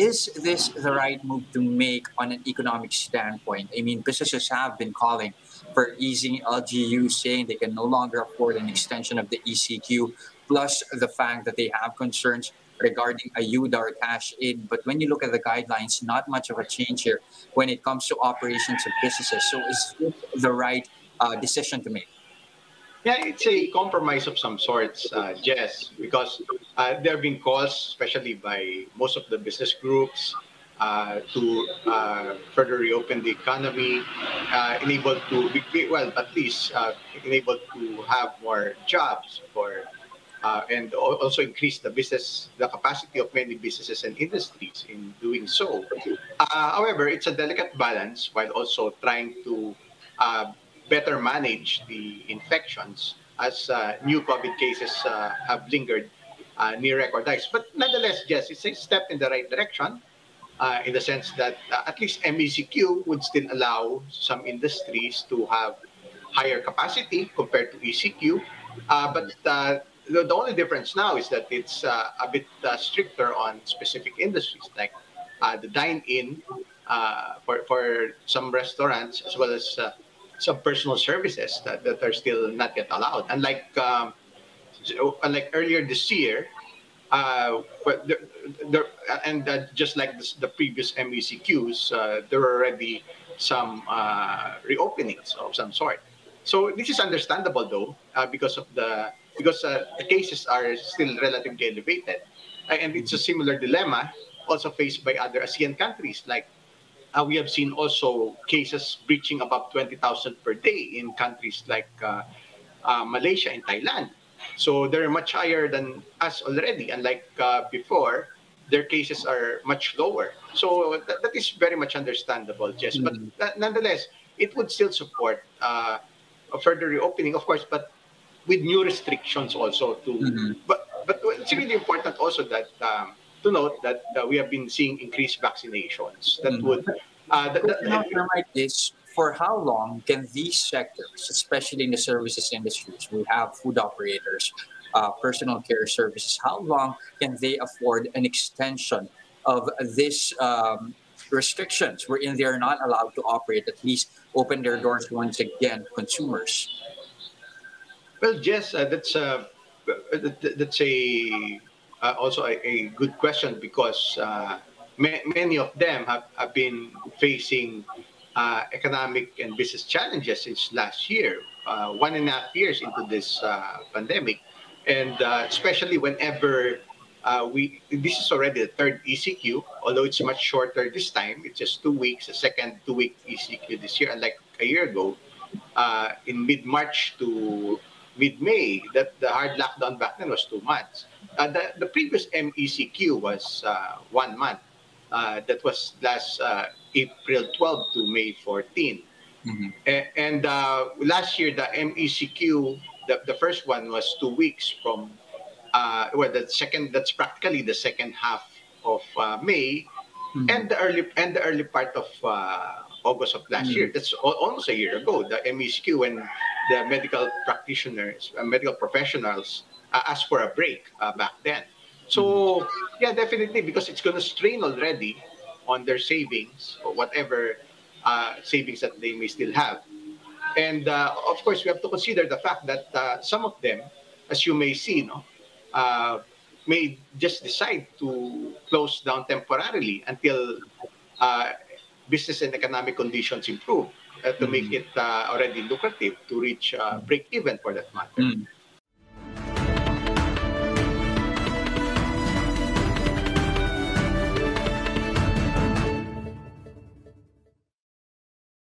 is this the right move to make on an economic standpoint? I mean, businesses have been calling for easing LGU, saying they can no longer afford an extension of the ECQ, plus the fact that they have concerns regarding ayuda or cash in. But when you look at the guidelines, not much of a change here when it comes to operations of businesses. So is this the right decision to make? Yeah, it's a compromise of some sorts, Jess, because there have been calls, especially by most of the business groups, to further reopen the economy, enabled to well, at least enabled to have more jobs for and also increase the capacity of many businesses and industries in doing so. However, it's a delicate balance while also trying to uh, better manage the infections as new COVID cases have lingered near record highs. But nonetheless, yes, it's a step in the right direction in the sense that at least MECQ would still allow some industries to have higher capacity compared to ECQ. But the only difference now is that it's a bit stricter on specific industries like the dine-in for some restaurants as well as some personal services that are still not yet allowed. Unlike earlier this year, but there, and just like the previous MECQs, there were already some reopenings of some sort. So this is understandable though, because the cases are still relatively elevated, and it's a similar dilemma also faced by other ASEAN countries. Like we have seen also cases breaching above 20,000 per day in countries like Malaysia and Thailand. So they're much higher than us already. Unlike before, their cases are much lower. So that is very much understandable, Jess. But Mhm. nonetheless, it would still support a further reopening, of course, but with new restrictions also. Mhm. But it's really important also that to note that we have been seeing increased vaccinations. That Mhm. would that, Question on my mind is, for how long can these sectors, especially in the services industries, we have food operators, personal care services, how long can they afford an extension of this restrictions wherein they are not allowed to operate, at least open their doors once again to consumers? well, Jess, that's a also a good question because many of them have been facing economic and business challenges since last year, 1.5 years into this pandemic, and especially whenever this is already the third ECQ, although it's much shorter this time. It's just 2 weeks, the second 2 week ECQ this year, unlike a year ago in mid-March to mid-May, that the hard lockdown back then was 2 months. The previous MECQ was 1 month. That was last April 12 to May 14. Mhm. And last year, the MECQ, the first one was 2 weeks from, well, the second, that's practically the second half of May Mhm. and the early part of August of last year. Mhm. That's almost a year ago. The MECQ when the medical practitioners, medical professionals asked for a break back then. Mhm. So yeah, definitely because it's going to strain already on their savings or whatever savings that they may still have. And of course, we have to consider the fact that some of them, as you may see, no, uh, may just decide to close down temporarily until uh, business and economic conditions improve to make Mhm. it already lucrative to reach break even for that matter.